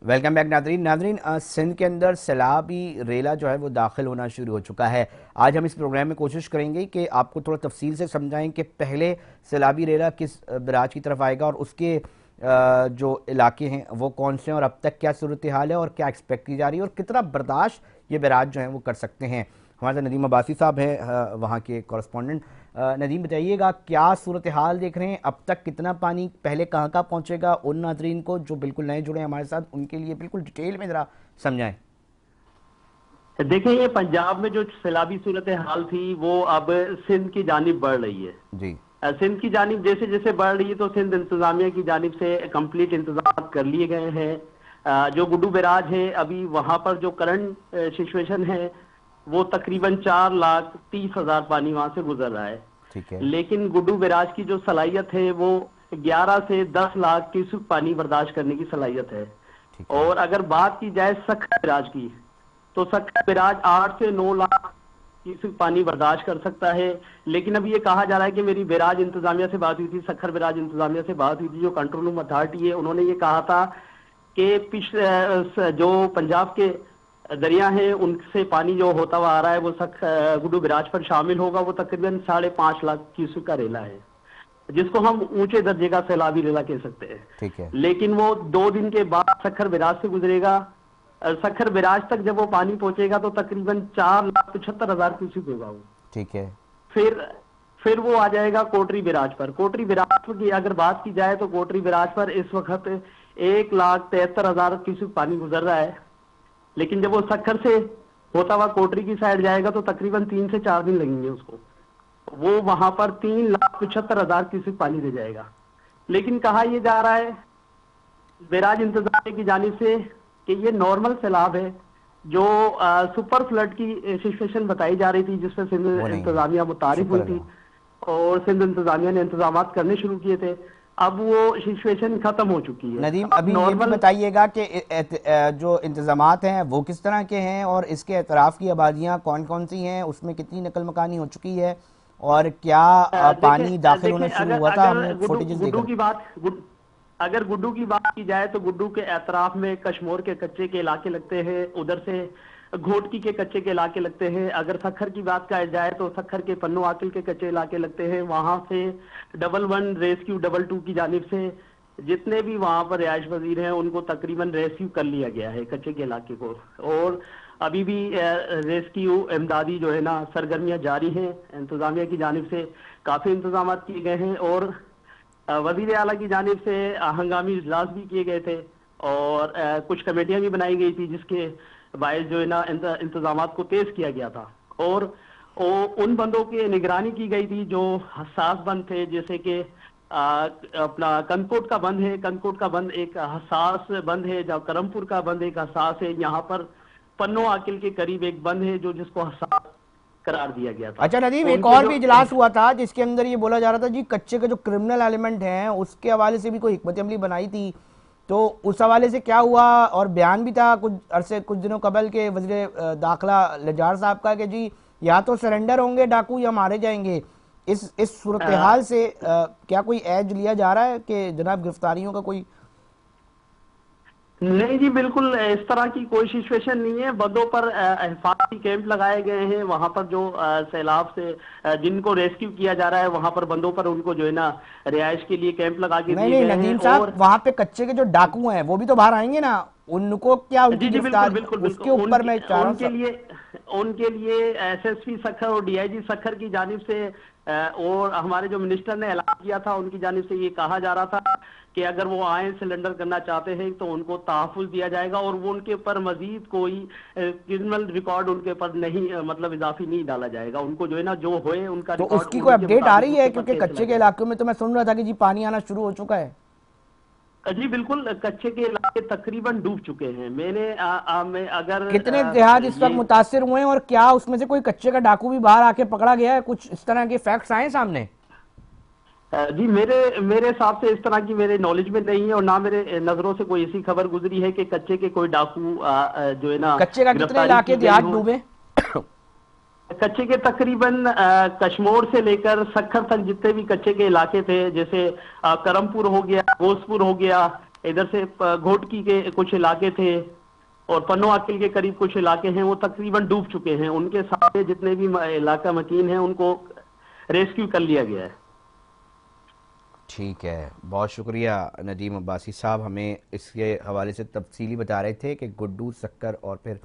Welcome back Nadreen. Sindh के अंदर सैलाबी रेला जो है वो दाखिल होना शुरू हो चुका है। आज हम इस प्रोग्राम में कोशिश करेंगे कि आपको थोड़ा तफसील से समझाएं कि पहले सैलाबी रेला किस बराज की तरफ आएगा और उसके जो इलाके हैं वो कौन से हैं और अब तक क्या सूरत हाल है और क्या एक्सपेक्ट की जा रही है और कितना बर्दाश्त ये बराज जो हैं वो कर सकते हैं। हमारे साथ नदीम अब्बासी साहब हैं, वहाँ के कॉरेस्पॉन्डेंट। नदीम, बताइएगा क्या सूरत हाल देख रहे हैं, अब तक कितना पानी पहले कहाँ कहाँ पहुँचेगा, उन नाजरीन को जो बिल्कुल नए जुड़े हैं हमारे साथ उनके लिए बिल्कुल डिटेल में ज़रा समझाएं। देखिए, ये पंजाब में जो सैलाबी सूरत हाल थी वो अब सिंध की जानिब बढ़ रही है। जी। सिंध की जानिब जैसे जैसे बढ़ रही है तो सिंध इंतजामिया की जानिब से कंप्लीट इंतजाम कर लिए गए हैं। जो गुड्डू बैराज है अभी वहां पर जो करंट सिचुएशन है वो तकरीबन 4,30,000 पानी वहां से गुजर रहा है। ठीक है। लेकिन गुड्डू बैराज की जो सलाहियत है वो 11 से 10 लाख क्यूसेक पानी बर्दाश्त करने की सलाहियत है। ठीक है। और अगर बात की जाए सक्खर बैराज की तो सक्खर बैराज 8 से 9 लाख क्यूसेक पानी बर्दाश्त कर सकता है। लेकिन अब ये कहा जा रहा है कि मेरी बैराज इंतजामिया से बात हुई थी, सक्खर बैराज इंतजामिया से बात हुई थी, जो कंट्रोल रूम अथॉरिटी है उन्होंने ये कहा था कि पिछले जो पंजाब के दरिया हैं उनसे पानी जो होता हुआ आ रहा है वो गुड्डू बैराज पर शामिल होगा। वो तकरीबन 5.5 लाख क्यूसेक का रेला है जिसको हम ऊंचे दर्जे का सैलाबी रेला कह सकते हैं। ठीक है। लेकिन वो 2 दिन के बाद सक्खर बैराज से गुजरेगा। सक्खर बैराज तक जब वो पानी पहुंचेगा तो तकरीबन 4,75,000 क्यूसेक होगा वो। ठीक है। फिर वो आ जाएगा कोटरी बैराज पर। कोटरी बैराज की अगर बात की जाए तो कोटरी बैराज पर इस वक्त 1,73,000 क्यूसेक पानी गुजर रहा है। लेकिन जब वो सक्खर से होता हुआ कोटरी की साइड जाएगा तो तकरीबन 3 से 4 दिन लगेंगे उसको। वो वहां पर 3,75,000 क्यूसेक पानी दे जाएगा। लेकिन कहा यह जा रहा है बैराज इंतजामिया की जानिब से कि ये नॉर्मल सैलाब है। जो सुपर फ्लड की सिचुएशन बताई जा रही थी जिसमें सिंध इंतजामिया मुतारिफ हुई थी और सिंध इंतजामिया ने इंतजाम करने शुरू किए थे, अब वो सिचुएशन खत्म हो चुकी है। नदीम, अभी ये भी बताइएगा कि जो इंतजामात हैं वो किस तरह के हैं और इसके एतराफ़ की आबादियाँ कौन कौन सी हैं, उसमें कितनी नकल मकानी हो चुकी है और क्या पानी दाखिल होना शुरू हुआ था। हमने फुटेजेस देखा। अगर गुड्डू की बात की जाए तो गुड्डू के एतराफ में कश्मीर के कच्चे के इलाके लगते हैं, उधर से घोटकी के कच्चे के इलाके लगते हैं। अगर सक्खर की बात की जाए तो सक्खर के पन्नो आकिल के कच्चे इलाके लगते हैं। वहां से 11 रेस्क्यू 22 की जानिब से जितने भी वहां पर रिहायश वजीर हैं उनको तकरीबन रेस्क्यू कर लिया गया है कच्चे के इलाके को। और अभी भी रेस्क्यू इमदादी जो है ना सरगर्मियां जारी हैं। इंतजामिया की जानिब से काफी इंतजाम किए गए हैं और वजीर आला की जानिब से हंगामी इजलास भी किए गए थे और कुछ कमेटियां भी बनाई गई थी जिसके बायस जो है ना इंतजामात को तेज किया गया था। और उन बंदों की निगरानी की गई थी जो हसास बंद थे, जैसे कि अपना कनकोट का बंद है। कनकोट का बंद एक हसास बंद है, जब करमपुर का बंद एक हसास है। यहाँ पर पन्नो आकिल के करीब एक बंद है जो जिसको हसास करार दिया गया था। अच्छा नदीम, एक और भी इजलास हुआ था जिसके अंदर ये बोला जा रहा था जी कच्चे के जो क्रिमिनल एलिमेंट हैं उसके हवाले से भी कोई हिकमत अमली बनाई थी, तो उस हवाले से क्या हुआ? और बयान भी था कुछ दिनों कबल के वज़ीर दाखिला लजार साहब का कि जी या तो सरेंडर होंगे डाकू या मारे जाएंगे। इस सूरत हाल से क्या कोई एज लिया जा रहा है कि जनाब गिरफ्तारियों का कोई? नहीं जी, बिल्कुल इस तरह की कोई सिचुएशन नहीं है। बंदों पर हिफाजती कैंप लगाए गए हैं। वहां पर जो सैलाब से जिनको रेस्क्यू किया जा रहा है वहां पर बंदों पर उनको जो है ना रिहाइश के लिए कैंप लगा के दिए गए हैं। नदीम साहब, वहां पे कच्चे के जो डाकू हैं वो भी तो बाहर आएंगे ना, उनको क्या उनकी गिरफ्तारी उसके ऊपर मैं उनके लिए एसएसपी सक्खर और डीआईजी सक्खर की जानिब से और हमारे जो मिनिस्टर ने ऐलान किया था उनकी जानिब से ये कहा जा रहा था कि अगर वो आए सिलेंडर करना चाहते हैं तो उनको तहफ़्फ़ुज़ दिया जाएगा और वो उनके ऊपर मजीद कोई क्रिमिनल रिकॉर्ड उनके ऊपर नहीं मतलब इजाफी नहीं डाला जाएगा। उनको जो है ना जो होए उनका तो उसकी कोई अपडेट आ रही है? क्योंकि कच्चे के इलाकों में तो मैं सुन रहा था कि जी पानी आना शुरू हो चुका है। जी बिल्कुल, कच्चे के इलाके तकरीबन डूब चुके हैं। मैं अगर कितने देहात इस वक्त मुतासिर हुए हैं और क्या उसमें से कोई कच्चे का डाकू भी बाहर आके पकड़ा गया है? कुछ इस तरह के फैक्ट्स आए सामने? जी मेरे हिसाब से इस तरह की मेरे नॉलेज में नहीं है और ना मेरे नजरों से कोई ऐसी खबर गुजरी है कि कच्चे के कोई डाकू जो है ना कच्चे का कितने इलाके देहात डूबे? कच्चे के तकरीबन कश्मीर से लेकर सक्खर तक जितने भी कच्चे के इलाके थे, जैसे करमपुर हो गया, गोसपुर हो गया, इधर से घोटकी के कुछ इलाके थे और पन्नो आकिल के करीब कुछ इलाके हैं, वो तकरीबन डूब चुके हैं। उनके सारे जितने भी इलाका मकीन हैं उनको रेस्क्यू कर लिया गया है। ठीक है, बहुत शुक्रिया नदीम अब्बासी साहब, हमें इसके हवाले से तफसीली बता रहे थे कि गुड्डू, सक्कर और फिर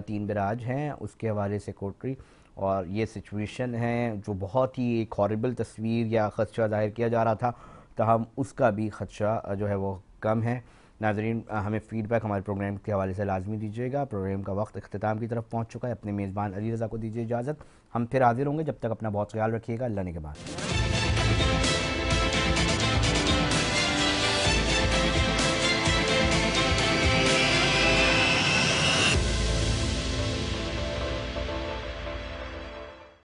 3 बिराज हैं, उसके हवाले से कोटरी और ये सिचुएशन है जो बहुत ही एक हॉरिबल तस्वीर या ख़दशा ज़ाहिर किया जा रहा था, ताहम उसका भी ख़दशा जो है वो कम है। नाज़रीन, हमें फ़ीडबैक हमारे प्रोग्राम के हवाले से लाजमी दीजिएगा। प्रोग्राम का वक्त अख्ताम की तरफ पहुँच चुका है। अपने मेज़बान अली रज़ा को दीजिए इजाज़त। हम फिर हाजिर होंगे, जब तक अपना बहुत ख्याल रखिएगा। अल्लाह ने के बाद।